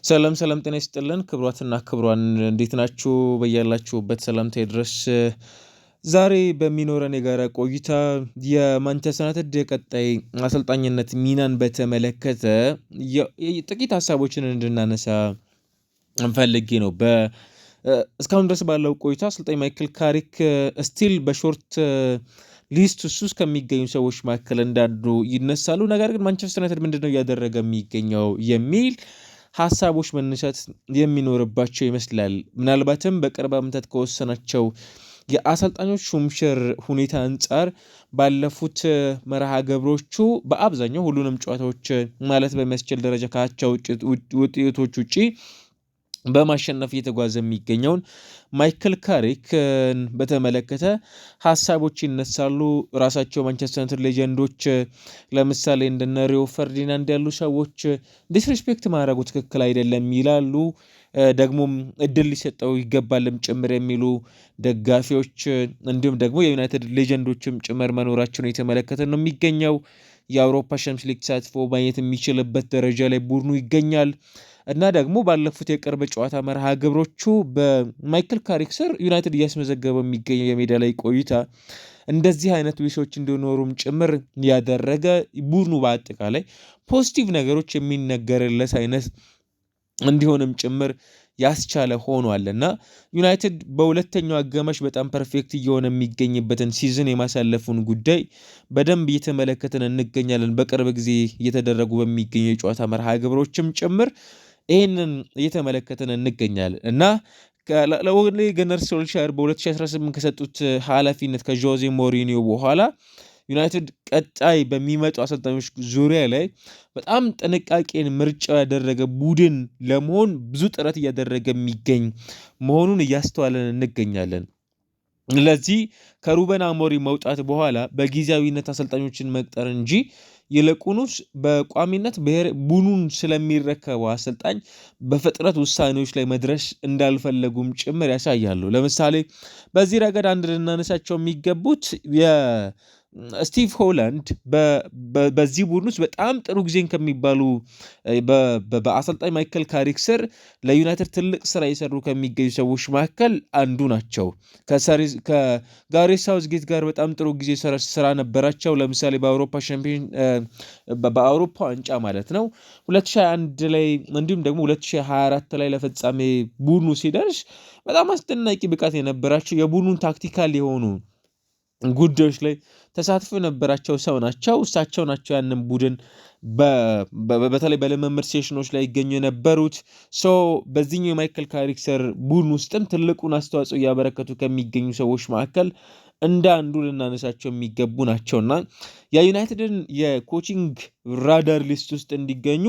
ሰላም ሰላም ጤና ይስጥልን ክብሯትና ክብሯን እንዴት ናችሁ በያላችሁበት ሰላምታ ይድረስ። ዛሬ በሚኖረን የጋራ ቆይታ የማንቸስተር ዩናይትድ የቀጣይ አሰልጣኝነት ሚናን በተመለከተ ጥቂት ሀሳቦችን እንድናነሳ ፈልጌ ነው። እስካሁን ድረስ ባለው ቆይታ አሰልጣኝ ማይክል ካሪክ ስቲል በሾርት ሊስት ውስጥ ከሚገኙ ሰዎች መካከል እንዳሉ ይነሳሉ። ነገር ግን ማንቸስተር ዩናይትድ ምንድነው እያደረገ የሚገኘው የሚል ሀሳቦች መነሳት የሚኖርባቸው ይመስላል። ምናልባትም በቅርብ ዓመታት ከወሰናቸው የአሰልጣኞች ሹምሽር ሁኔታ አንጻር ባለፉት መርሃ ግብሮቹ በአብዛኛው ሁሉንም ጨዋታዎች ማለት በሚያስችል ደረጃ ካቸው ውጤቶች ውጪ በማሸነፍ እየተጓዘ የሚገኘውን ማይክል ካሪክን በተመለከተ ሀሳቦች ይነሳሉ። ራሳቸው ማንቸስተር ዩናይትድ ሌጀንዶች ለምሳሌ እንደነ ሪዮ ፈርዲናንድ ያሉ ሰዎች ዲስሪስፔክት ማድረጉ ትክክል አይደለም ይላሉ። ደግሞም እድል ሊሰጠው ይገባልም ጭምር የሚሉ ደጋፊዎች እንዲሁም ደግሞ የዩናይትድ ሌጀንዶችም ጭምር መኖራቸውን የተመለከተ ነው የሚገኘው። የአውሮፓ ሻምፒዮንስ ሊግ ተሳትፎ ማግኘት የሚችልበት ደረጃ ላይ ቡድኑ ይገኛል እና ደግሞ ባለፉት የቅርብ ጨዋታ መርሃ ግብሮቹ በማይክል ካሪክ ስር ዩናይትድ እያስመዘገበው የሚገኘው የሜዳ ላይ ቆይታ እንደዚህ አይነት ዊሾች እንዲኖሩም ጭምር ያደረገ ቡድኑ በአጠቃላይ ፖዚቲቭ ነገሮች የሚነገርለት አይነት እንዲሆንም ጭምር ያስቻለ ሆኗል እና ዩናይትድ በሁለተኛው አጋማሽ በጣም ፐርፌክት እየሆነ የሚገኝበትን ሲዝን የማሳለፉን ጉዳይ በደንብ እየተመለከትን እንገኛለን። በቅርብ ጊዜ እየተደረጉ በሚገኙ የጨዋታ መርሃ ግብሮችም ጭምር ይህንን እየተመለከትን እንገኛለን እና ለኦሌ ጉናር ሶልሻየር በ2018 ከሰጡት ኃላፊነት ከጆዜ ሞሪኒዮ በኋላ ዩናይትድ ቀጣይ በሚመጡ አሰልጣኞች ዙሪያ ላይ በጣም ጥንቃቄን ምርጫ ያደረገ ቡድን ለመሆን ብዙ ጥረት እያደረገ የሚገኝ መሆኑን እያስተዋለን እንገኛለን። ለዚህ ከሩበን አሞሪም መውጣት በኋላ በጊዜያዊነት አሰልጣኞችን መቅጠር እንጂ ይልቁንስ በቋሚነት ቡድኑን ስለሚረከበው አሰልጣኝ በፍጥነት ውሳኔዎች ላይ መድረስ እንዳልፈለጉም ጭምር ያሳያሉ። ለምሳሌ በዚህ ረገድ አንድ ልናነሳቸው የሚገቡት ስቲቭ ሆላንድ በዚህ ቡድን ውስጥ በጣም ጥሩ ጊዜን ከሚባሉ በአሰልጣኝ ማይክል ካሪክ ስር ለዩናይትድ ትልቅ ስራ የሰሩ ከሚገኙ ሰዎች መካከል አንዱ ናቸው። ከጋሬት ሳውዝጌት ጋር በጣም ጥሩ ጊዜ ስራ ነበራቸው። ለምሳሌ በአውሮፓ ሻምፒዮን በአውሮፓ ዋንጫ ማለት ነው 2021 ላይ እንዲሁም ደግሞ 2024 ላይ ለፍጻሜ ቡድኑ ሲደርስ በጣም አስደናቂ ብቃት የነበራቸው የቡድኑን ታክቲካል የሆኑ ጉዳዮች ላይ ተሳትፎ የነበራቸው ሰው ናቸው። እሳቸው ናቸው ያንን ቡድን በተለይ በልምምድ ሴሽኖች ላይ ይገኙ የነበሩት በዚህኛው የማይክል ካሪክ ስር ቡድን ውስጥም ትልቁን አስተዋጽኦ እያበረከቱ ከሚገኙ ሰዎች መካከል እንደ አንዱ ልናነሳቸው የሚገቡ ናቸውና የዩናይትድን የኮቺንግ ራዳር ሊስት ውስጥ እንዲገኙ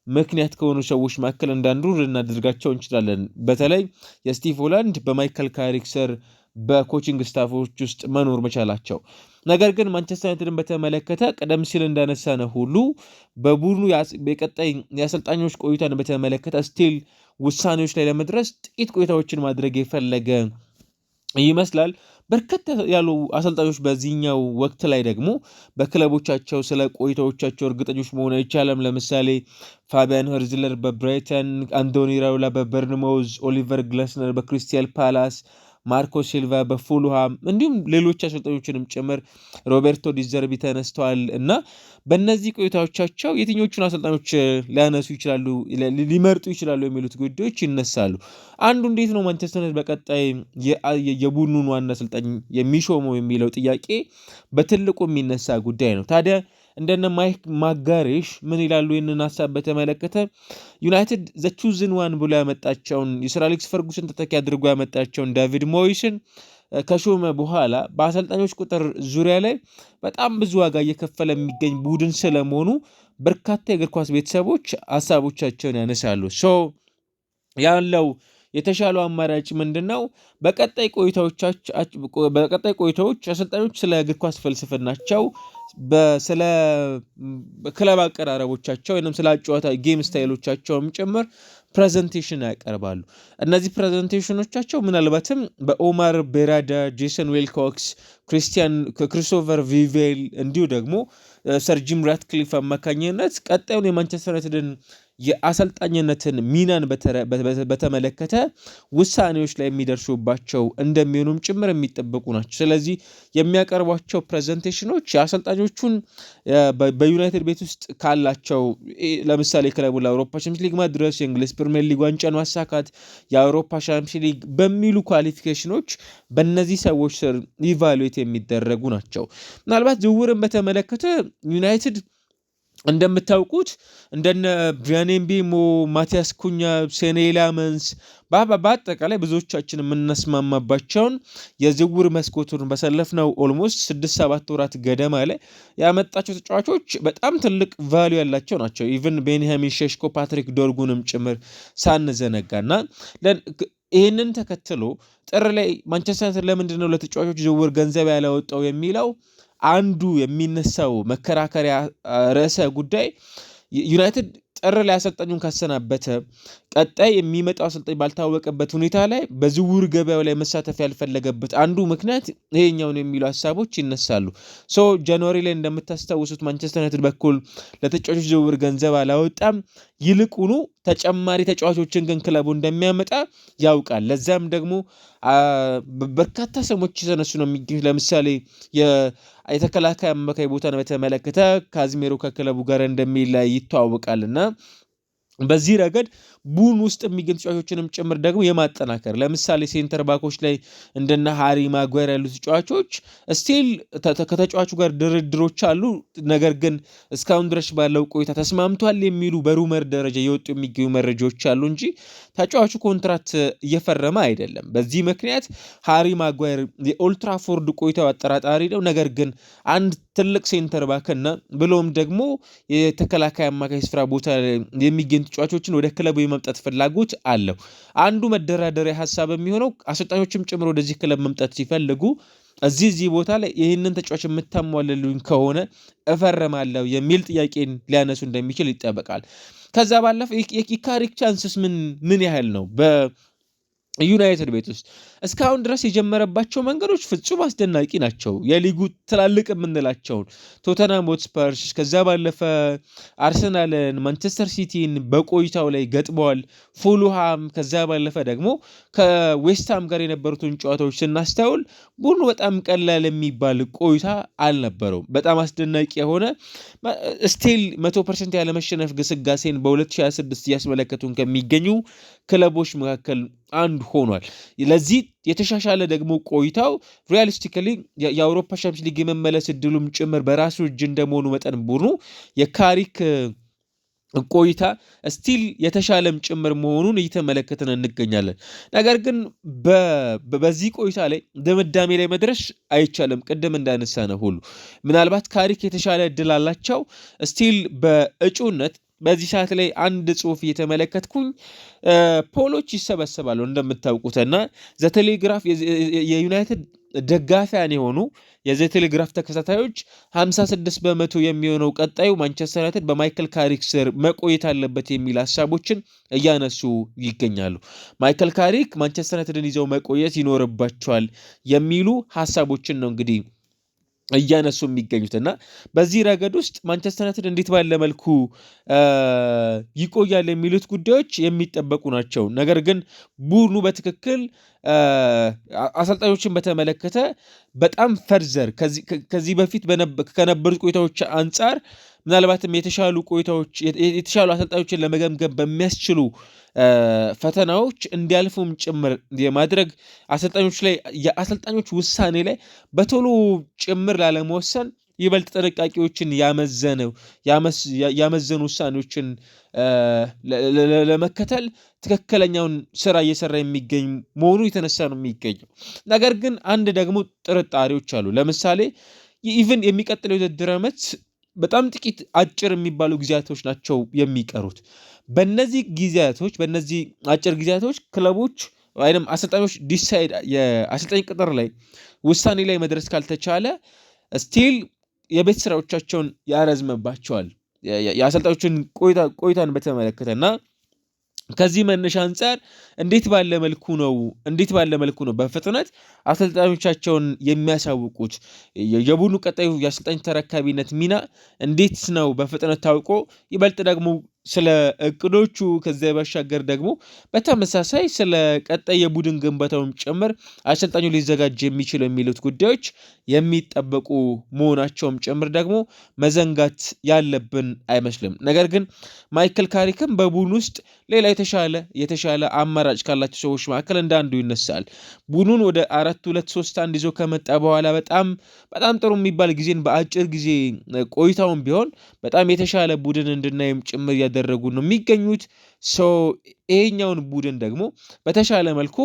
ምክንያት ከሆኑ ሰዎች መካከል እንዳንዱ ልናደርጋቸው እንችላለን። በተለይ የስቲቭ ሆላንድ በማይክል ካሪክ ስር በኮቺንግ ስታፎች ውስጥ መኖር መቻላቸው። ነገር ግን ማንቸስተር ዩናይትድን በተመለከተ ቀደም ሲል እንዳነሳነ ሁሉ በቡድኑ የቀጣይ የአሰልጣኞች ቆይታን በተመለከተ ስቲል ውሳኔዎች ላይ ለመድረስ ጥቂት ቆይታዎችን ማድረግ የፈለገ ይመስላል። በርከት ያሉ አሰልጣኞች በዚህኛው ወቅት ላይ ደግሞ በክለቦቻቸው ስለ ቆይታዎቻቸው እርግጠኞች መሆን አይቻልም። ለምሳሌ ፋቢያን ሄርዝለር በብራይተን፣ አንቶኒ ራውላ በበርንማውዝ፣ ኦሊቨር ግላስነር በክሪስታል ፓላስ፣ ማርኮ ሲልቫ በፉልሃም እንዲሁም ሌሎች አሰልጣኞችንም ጭምር ሮቤርቶ ዲዘርቢ ተነስተዋል እና በእነዚህ ቆይታዎቻቸው የትኞቹን አሰልጣኞች ሊያነሱ ይችላሉ ሊመርጡ ይችላሉ የሚሉት ጉዳዮች ይነሳሉ። አንዱ እንዴት ነው ማንቸስተር ዩናይትድ በቀጣይ የቡድኑን ዋና አሰልጣኝ የሚሾመው የሚለው ጥያቄ በትልቁ የሚነሳ ጉዳይ ነው። ታዲያ እንደነ ማይክ ማጋሬሽ ምን ይላሉ? ይህንን ሀሳብ በተመለከተ ዩናይትድ ዘ ቹዝን ዋን ብሎ ያመጣቸውን የሰር አሌክስ ፈርጉሰን ተተኪ አድርጎ ያመጣቸውን ዳቪድ ሞይስን ከሾመ በኋላ በአሰልጣኞች ቁጥር ዙሪያ ላይ በጣም ብዙ ዋጋ እየከፈለ የሚገኝ ቡድን ስለመሆኑ በርካታ የእግር ኳስ ቤተሰቦች ሀሳቦቻቸውን ያነሳሉ። ያለው የተሻለው አማራጭ ምንድነው? በቀጣይ ቆይታዎች አሰልጣኞች ስለ እግር ኳስ ፍልስፍናቸው ስለ ክለብ አቀራረቦቻቸው ወይም ስለ ጨዋታ ጌም ስታይሎቻቸውም ጭምር ፕሬዘንቴሽን ያቀርባሉ። እነዚህ ፕሬዘንቴሽኖቻቸው ምናልባትም በኦማር ቤራዳ፣ ጄሰን ዌልኮክስ፣ ክሪስቶፈር ቪቬል እንዲሁ ደግሞ ሰር ጂም ራትክሊፍ አማካኝነት ቀጣዩን የማንቸስተር ዩናይትድን የአሰልጣኝነትን ሚናን በተመለከተ ውሳኔዎች ላይ የሚደርሱባቸው እንደሚሆኑም ጭምር የሚጠበቁ ናቸው። ስለዚህ የሚያቀርቧቸው ፕሬዘንቴሽኖች የአሰልጣኞቹን በዩናይትድ ቤት ውስጥ ካላቸው ለምሳሌ ክለቡ ለአውሮፓ ቻምፒየንስ ሊግ መድረስ፣ የእንግሊዝ ፕሪሚየር ሊግ ዋንጫን ማሳካት፣ የአውሮፓ ቻምፒየንስ ሊግ በሚሉ ኳሊፊኬሽኖች በእነዚህ ሰዎች ስር ኢቫሉዌት የሚደረጉ ናቸው። ምናልባት ዝውውርን በተመለከተ ዩናይትድ እንደምታውቁት እንደነ ብሪያን ኤምቤሞ፣ ማቲያስ ኩኛ፣ ሴኔ ላመንስ በአጠቃላይ ብዙዎቻችን የምናስማማባቸውን የዝውውር መስኮቱን በሰለፍነው ኦልሞስት 6-7 ወራት ገደማ ላይ ያመጣቸው ተጫዋቾች በጣም ትልቅ ቫልዩ ያላቸው ናቸው። ኢቨን ቤንያሚን ሼሽኮ፣ ፓትሪክ ዶርጉንም ጭምር ሳንዘነጋና ይህንን ተከትሎ ጥር ላይ ማንቸስተር ዩናይትድ ለምንድነው ለተጫዋቾች ዝውውር ገንዘብ ያላወጣው የሚለው አንዱ የሚነሳው መከራከሪያ ርዕሰ ጉዳይ ዩናይትድ ጥር ላይ አሰልጣኙን ካሰናበተ ቀጣይ የሚመጣው አሰልጣኝ ባልታወቀበት ሁኔታ ላይ በዝውውር ገበያው ላይ መሳተፍ ያልፈለገበት አንዱ ምክንያት ይሄኛውን የሚሉ ሀሳቦች ይነሳሉ። ጃንዋሪ ላይ እንደምታስታውሱት ማንቸስተር ዩናይትድ በኩል ለተጫዋቾች ዝውውር ገንዘብ አላወጣም። ይልቁኑ ተጨማሪ ተጫዋቾችን ግን ክለቡ እንደሚያመጣ ያውቃል። ለዛም ደግሞ በርካታ ስሞች የተነሱ ነው የሚገኙት። ለምሳሌ የተከላካይ አማካይ ቦታን በተመለከተ ካዝሜሮ ከክለቡ ጋር እንደሚለያይ ይተዋወቃልና በዚህ ረገድ ቡድን ውስጥ የሚገኙ ተጫዋቾችንም ጭምር ደግሞ የማጠናከር ለምሳሌ ሴንተር ባኮች ላይ እንደነ ሃሪ ማጓየር ያሉ ተጫዋቾች ስቲል ከተጫዋቹ ጋር ድርድሮች አሉ። ነገር ግን እስካሁን ድረስ ባለው ቆይታ ተስማምቷል የሚሉ በሩመር ደረጃ የወጡ የሚገኙ መረጃዎች አሉ እንጂ ተጫዋቹ ኮንትራት እየፈረመ አይደለም። በዚህ ምክንያት ሃሪ ማጓየር የኦልትራፎርድ ቆይታው አጠራጣሪ ነው። ነገር ግን አንድ ትልቅ ሴንተር ባክና ብሎም ደግሞ የተከላካይ አማካይ ስፍራ ቦታ የሚገኙ ተጫዋቾችን ወደ ክለቡ የመምጣት ፍላጎት አለው። አንዱ መደራደሪያ ሀሳብ የሚሆነው አሰልጣኞችም ጭምር ወደዚህ ክለብ መምጣት ሲፈልጉ እዚህ ቦታ ላይ ይህንን ተጫዋች የምታሟልሉኝ ከሆነ እፈረማለሁ የሚል ጥያቄን ሊያነሱ እንደሚችል ይጠበቃል። ከዛ ባለፈ የካሪክ ቻንስስ ምን ያህል ነው? ዩናይትድ ቤት ውስጥ እስካሁን ድረስ የጀመረባቸው መንገዶች ፍጹም አስደናቂ ናቸው። የሊጉ ትላልቅ የምንላቸውን ቶተንሃም ሆትስፐርስ፣ ከዛ ባለፈ አርሰናልን፣ ማንቸስተር ሲቲን በቆይታው ላይ ገጥመዋል። ፉልሃም፣ ከዛ ባለፈ ደግሞ ከዌስትሃም ጋር የነበሩትን ጨዋታዎች ስናስተውል ቡድኑ በጣም ቀላል የሚባል ቆይታ አልነበረውም። በጣም አስደናቂ የሆነ ስቲል 100% ያለመሸነፍ ግስጋሴን በ2026 እያስመለከቱን ከሚገኙ ክለቦች መካከል አንዱ ሆኗል። ለዚህ የተሻሻለ ደግሞ ቆይታው ሪያሊስቲካሊ የአውሮፓ ቻምፒየንስ ሊግ የመመለስ እድሉም ጭምር በራሱ እጅ እንደመሆኑ መጠን ቡድኑ የካሪክ ቆይታ ስቲል የተሻለም ጭምር መሆኑን እየተመለከትን እንገኛለን። ነገር ግን በዚህ ቆይታ ላይ ድምዳሜ ላይ መድረስ አይቻልም። ቅድም እንዳነሳ ነው ሁሉ ምናልባት ካሪክ የተሻለ እድል አላቸው። ስቲል በእጩነት በዚህ ሰዓት ላይ አንድ ጽሁፍ እየተመለከትኩኝ ፖሎች ይሰበሰባሉ እንደምታውቁትና ዘቴሌግራፍ የዩናይትድ ደጋፊያን የሆኑ የዘቴሌግራፍ ተከታታዮች 56% የሚሆነው ቀጣዩ ማንቸስተር ዩናይትድ በማይክል ካሪክ ስር መቆየት አለበት የሚል ሀሳቦችን እያነሱ ይገኛሉ። ማይክል ካሪክ ማንቸስተር ዩናይትድን ይዘው መቆየት ይኖርባቸዋል የሚሉ ሀሳቦችን ነው እንግዲህ እያነሱ የሚገኙትና በዚህ ረገድ ውስጥ ማንቸስተር ዩናይትድ እንዴት ባለ መልኩ ይቆያል የሚሉት ጉዳዮች የሚጠበቁ ናቸው። ነገር ግን ቡድኑ በትክክል አሰልጣኞችን በተመለከተ በጣም ፈርዘር ከዚህ በፊት ከነበሩት ቆይታዎች አንጻር ምናልባትም የተሻሉ አሰልጣኞችን ለመገምገም በሚያስችሉ ፈተናዎች እንዲያልፉም ጭምር የማድረግ የአሰልጣኞች ውሳኔ ላይ በቶሎ ጭምር ላለመወሰን ይበልጥ ጥንቃቄዎችን ያመዘኑ ውሳኔዎችን ለመከተል ትክክለኛውን ስራ እየሰራ የሚገኝ መሆኑ የተነሳ ነው የሚገኘው። ነገር ግን አንድ ደግሞ ጥርጣሬዎች አሉ። ለምሳሌ ኢቭን የሚቀጥለው የውድድር ዓመት በጣም ጥቂት አጭር የሚባሉ ጊዜያቶች ናቸው የሚቀሩት። በእነዚህ አጭር ጊዜያቶች ክለቦች ወይም አሰልጣኞች ዲሳይድ የአሰልጣኝ ቅጥር ላይ ውሳኔ ላይ መድረስ ካልተቻለ ስቲል የቤት ስራዎቻቸውን ያረዝምባቸዋል የአሰልጣኞችን ቆይታን በተመለከተና ከዚህ መነሻ አንጻር እንዴት ባለ መልኩ ነው በፍጥነት አሰልጣኞቻቸውን የሚያሳውቁት? የቡድኑ ቀጣዩ የአሰልጣኝ ተረካቢነት ሚና እንዴት ነው በፍጥነት ታውቆ ይበልጥ ደግሞ ስለ እቅዶቹ ከዚያ ባሻገር ደግሞ በተመሳሳይ ስለ ቀጣይ የቡድን ግንባታውም ጭምር አሰልጣኙ ሊዘጋጅ የሚችል የሚሉት ጉዳዮች የሚጠበቁ መሆናቸውም ጭምር ደግሞ መዘንጋት ያለብን አይመስልም። ነገር ግን ማይክል ካሪክም በቡድን ውስጥ ሌላ የተሻለ አማራጭ ካላቸው ሰዎች መካከል እንደ አንዱ ይነሳል። ቡድኑን ወደ 4-2-3-1 ይዞ ከመጣ በኋላ በጣም ጥሩ የሚባል ጊዜን በአጭር ጊዜ ቆይታውን ቢሆን በጣም የተሻለ ቡድን እንድናይም ጭምር እያደረጉ ነው የሚገኙት። ይሄኛውን ቡድን ደግሞ በተሻለ መልኩ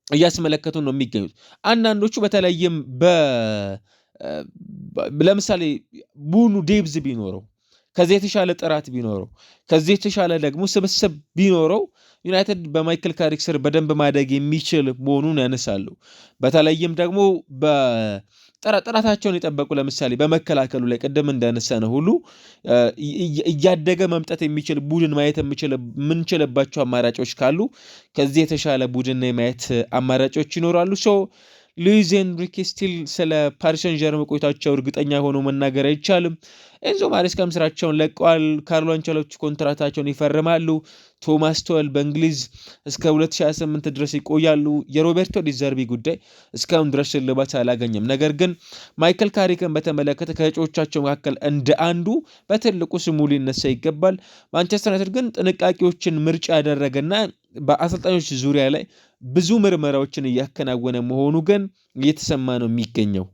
እያስመለከቱ ነው የሚገኙት። አንዳንዶቹ በተለይም ለምሳሌ ቡድኑ ዴብዝ ቢኖረው ከዚህ የተሻለ ጥራት ቢኖረው ከዚህ የተሻለ ደግሞ ስብስብ ቢኖረው ዩናይትድ በማይክል ካሪክ ስር በደንብ ማደግ የሚችል መሆኑን ያነሳሉ። በተለይም ደግሞ ጥራታቸውን የጠበቁ ለምሳሌ በመከላከሉ ላይ ቅድም እንዳነሳነው ሁሉ እያደገ መምጣት የሚችል ቡድን ማየት የምንችልባቸው አማራጮች ካሉ ከዚህ የተሻለ ቡድን የማየት አማራጮች ይኖራሉ። ሉዊስ ኤንሪኬ ስቲል ስለ ፓሪስ ሰን ዠርመን ቆይታቸው እርግጠኛ ሆኖ መናገር አይቻልም። ኤንዞ ማሬስካም ስራቸውን ለቀዋል። ካርሎ አንቸሎቲ ኮንትራታቸውን ይፈርማሉ። ቶማስ ቱኸል በእንግሊዝ እስከ 2028 ድረስ ይቆያሉ። የሮቤርቶ ዲዘርቢ ጉዳይ እስካሁን ድረስ እልባት አላገኘም። ነገር ግን ማይክል ካሪክን በተመለከተ ከእጩዎቻቸው መካከል እንደ አንዱ በትልቁ ስሙ ሊነሳ ይገባል። ማንቸስተር ዩናይትድ ግን ጥንቃቄዎችን ምርጫ ያደረገና በአሰልጣኞች ዙሪያ ላይ ብዙ ምርመራዎችን እያከናወነ መሆኑ ግን እየተሰማ ነው የሚገኘው።